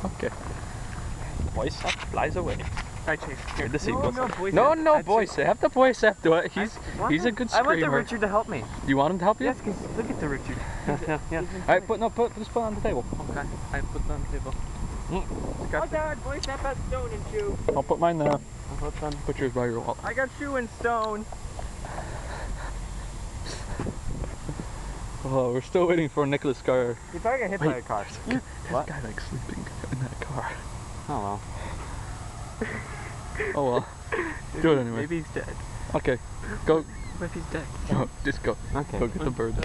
Okay. Boysap flies away. Alright, Chase. Here. The sequels. No, Boysap. No, Boysap. Have the Boysap do it. He's a good screamer. I want the Richard to help me. You want him to help you? Yes, because look at the Richard. Yeah. Alright, just put it on the table. Okay, I put it on the table. Oh God, Boysap has stone and shoe. I'll put mine there. Put yours by your wall. I got shoe and stone. Oh, we're still waiting for Nicholas Carr. You probably got hit by a car. What? Guy like sleeping in that car. Oh well. Oh well. Do it anyway. Maybe he's dead. Okay, go. What if he's dead? No, just go. Okay. Go get the bird.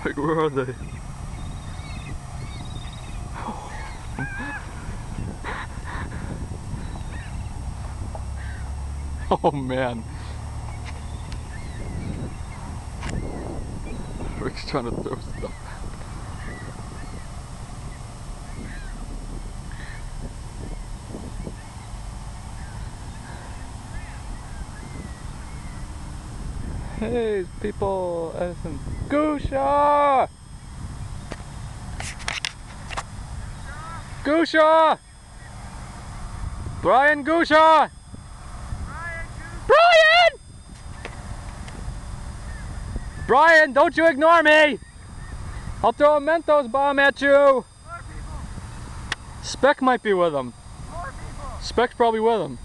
Like, where are they? Oh man. Rick's trying to throw stuff. Hey people, Edison. Gusha! Gusha! Brian Gusha! Brian! Brian, don't you ignore me! I'll throw a Mentos bomb at you! Spec might be with him. Spec's probably with him.